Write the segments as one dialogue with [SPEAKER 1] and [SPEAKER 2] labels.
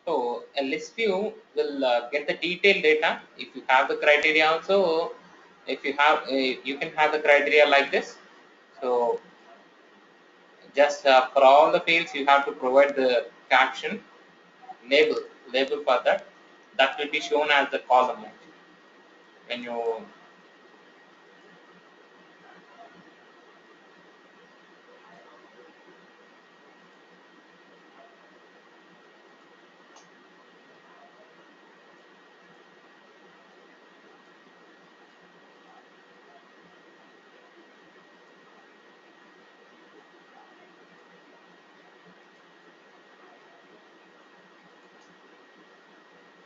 [SPEAKER 1] So a list view will get the detailed data. If you have the criteria also, if you have, you can have the criteria like this. So just for all the fields, you have to provide the caption label for that. That will be shown as the column actually. When you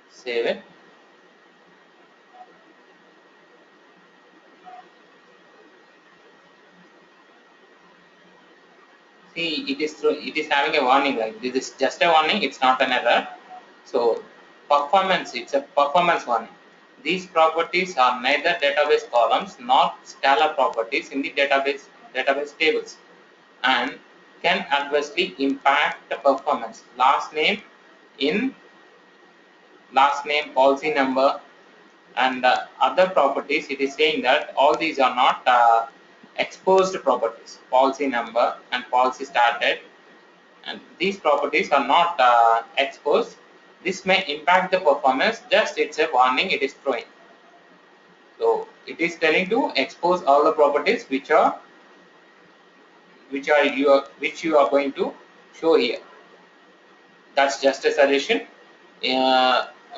[SPEAKER 1] save it, see it is having a warning like this is just a warning. It's not an error. So performance, it's a performance warning. These properties are neither database columns nor scalar properties in the database tables and can adversely impact the performance. Last name, policy number, and other properties. It is saying that all these are not exposed properties. Policy number and policy start date, and these properties are not exposed. This may impact the performance. Just it's a warning it is throwing. So it is telling to expose all the properties which you are going to show here. That's just a suggestion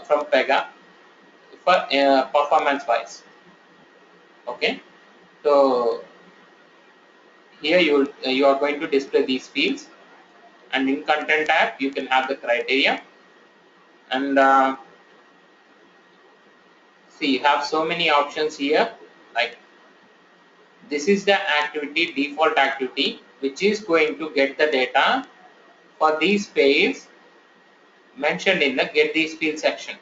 [SPEAKER 1] from Pega for performance wise. Okay, so here you are going to display these fields, and in content tab you can have the criteria, and see you have so many options here. Like this is the activity, default activity, which is going to get the data for these fields mentioned in the get these fields section.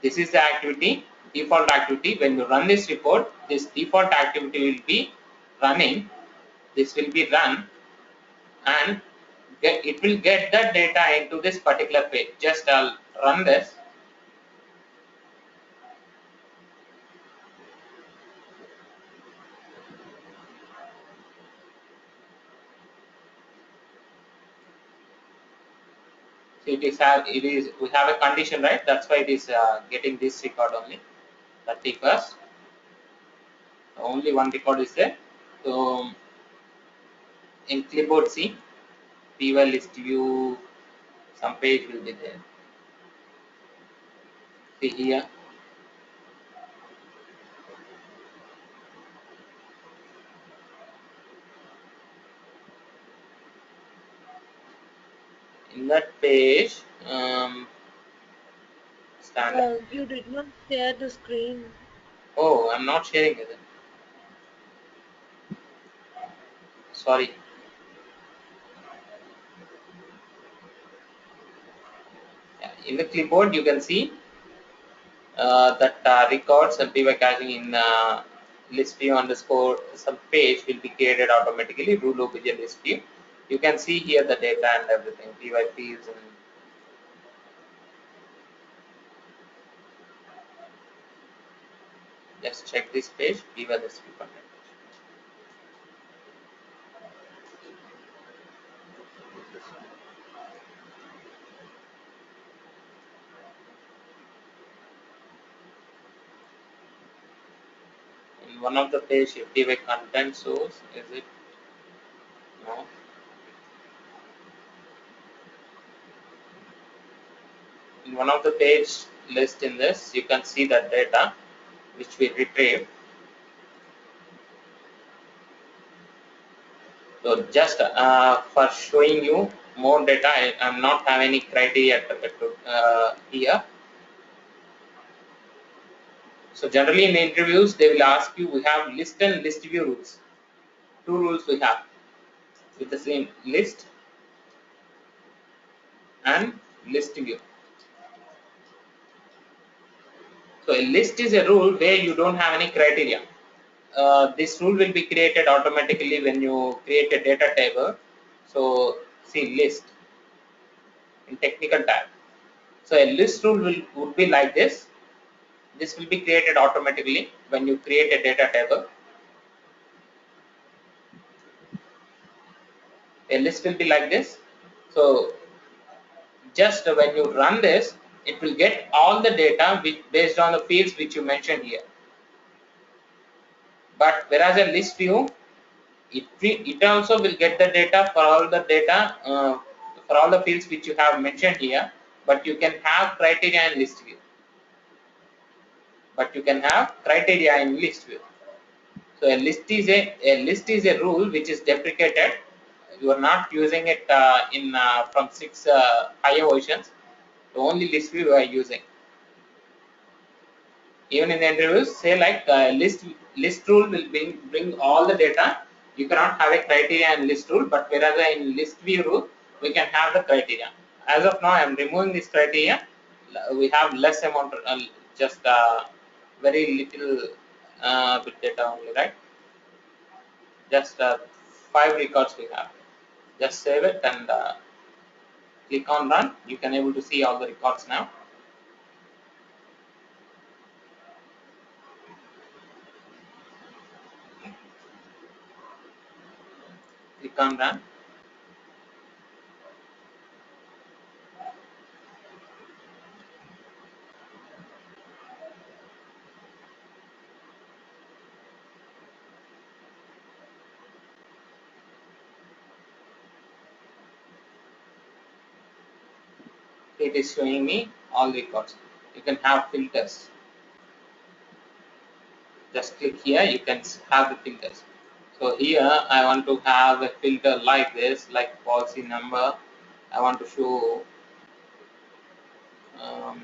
[SPEAKER 1] This is the activity, default activity. When you run this report, this default activity will be running. This will be run, and it will get the data into this particular page. Just I'll run this. So it is we have a condition, right? That's why it is getting this record only 31st. Only one record is there. So in clipboard C, py list view, some page will be there. See here. In that page, standard.
[SPEAKER 2] You did not share the screen.
[SPEAKER 1] Oh, I'm not sharing it. Sorry. Yeah, in the clipboard, you can see that records and py caching in list view underscore some page will be created automatically. Rule obj list view. You can see here the data and everything. Py fields and just check this page. Py list view content. In one of the page, py content source is it? No. In one of the page list in this, you can see the data which we retrieve. So just for showing you more data, I am not having any criteria here. So generally in interviews, they will ask you, we have list and list view rules. Two rules we have with the same list and list view. So a list is a rule where you don't have any criteria. This rule will be created automatically when you create a data table. So see list. in technical tab. So a list rule would be like this. This will be created automatically when you create a data table. A list will be like this. So just when you run this, it will get all the data based on the fields which you mentioned here. But whereas a list view, it also will get the data for all the data for all the fields which you have mentioned here. But you can have criteria in list view. So a list is a rule which is deprecated. You are not using it in from 6 higher versions. The only list view you are using. Even in the interviews, say like list rule will bring all the data. You cannot have a criteria and list rule, but whereas in list view rule we can have the criteria. As of now I am removing this criteria. We have less amount, just very little bit data only, right? Just 5 records we have. Just save it and click on run. You can able to see all the records now. Click on run. It is showing me all the records. You can have filters. Just click here, you can have the filters. So here I want to have a filter like this, like policy number. I want to show um,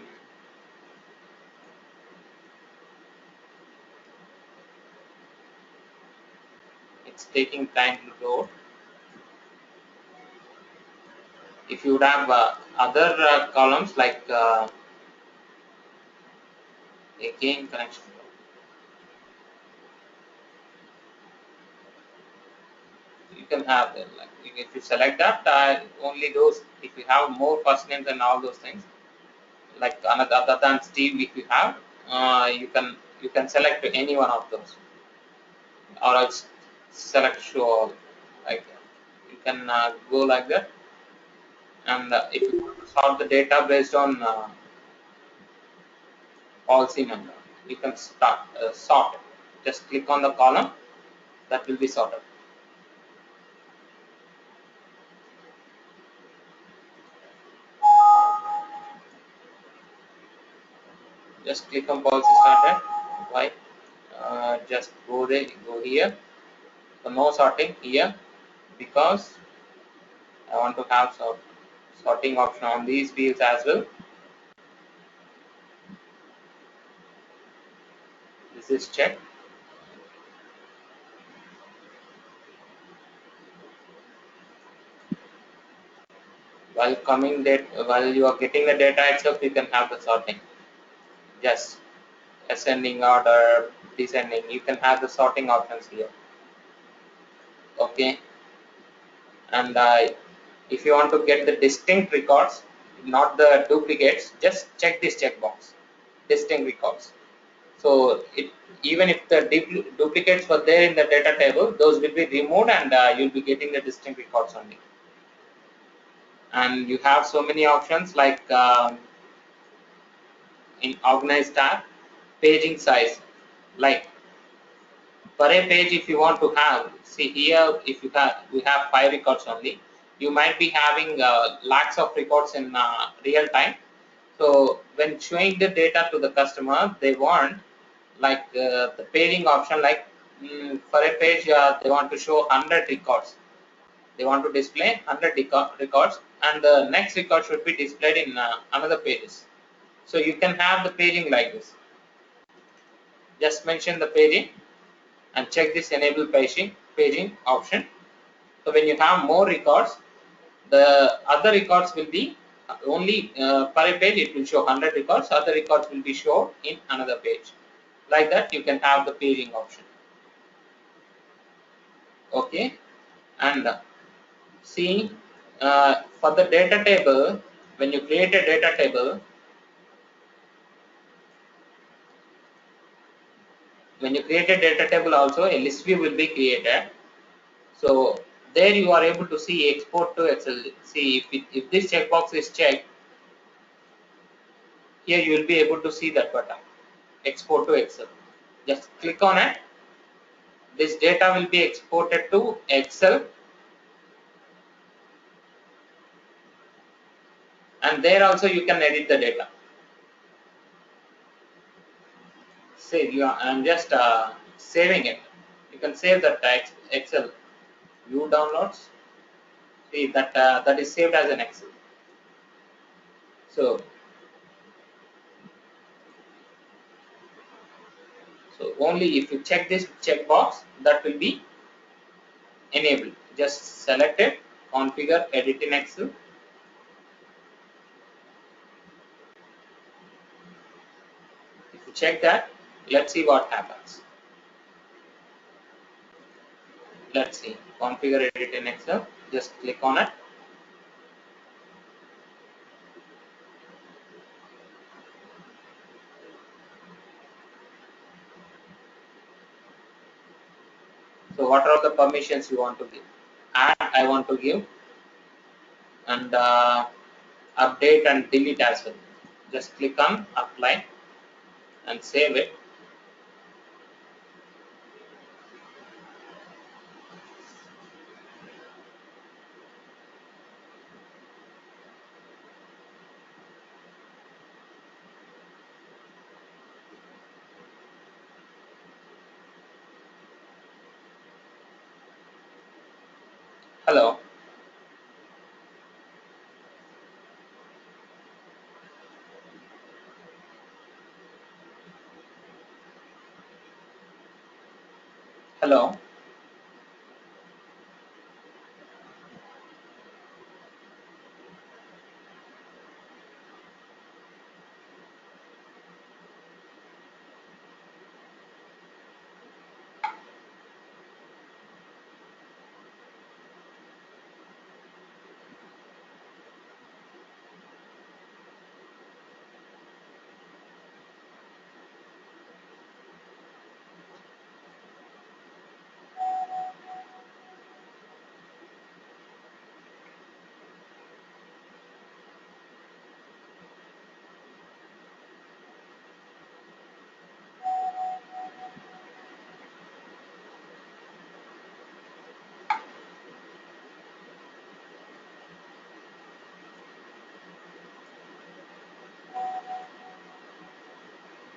[SPEAKER 1] it's taking time to load. If you would have other columns like again connection, you can have them. Like if you select that, only those. If you have more first names and all those things, like another other than Steve, if you have, you can select any one of those, or else select show all. Like you can go like that, and if you want to sort the data based on policy number, you can start sort it. Just click on the column that will be sorted. Just click on policy started. Why? Just go there, go here. So no sorting here because I want to have sorting option on these fields as well. This is checked. While you are getting the data itself, you can have the sorting. Just ascending order, descending. You can have the sorting options here. Okay, and if you want to get the distinct records, not the duplicates, just check this checkbox, distinct records. So even if the duplicates were there in the data table, those will be removed and you'll be getting the distinct records only. And you have so many options like in organized tab, paging size. Like for a page, if you want to have, see here, if you have, we have 5 records only. You might be having lakhs of records in real time. So when showing the data to the customer, they want like the paging option. Like for a page, they want to show 100 records. They want to display 100 records, and the next record should be displayed in another pages. So you can have the paging like this. Just mention the paging and check this enable paging option. So when you have more records, the other records will be only per page. It will show 100 records. Other records will be shown in another page. Like that, you can have the paging option. Okay, and see for the data table, when you create a data table, also a list view will be created. So there you are able to see export to Excel. See if this checkbox is checked, here you will be able to see that button, export to Excel. Just click on it. This data will be exported to Excel, and there also you can edit the data. Save. I'm just saving it. You can save that Excel. View downloads. See that is saved as an Excel. So only if you check this checkbox, that will be enabled. Just select it, configure, edit in Excel. If you check that, let's see what happens. Let's see, configure, edit in Excel. Just click on it. So what are the permissions you want to give? Add, I want to give, and update and delete as well. Just click on apply and save it. Hello. Hello.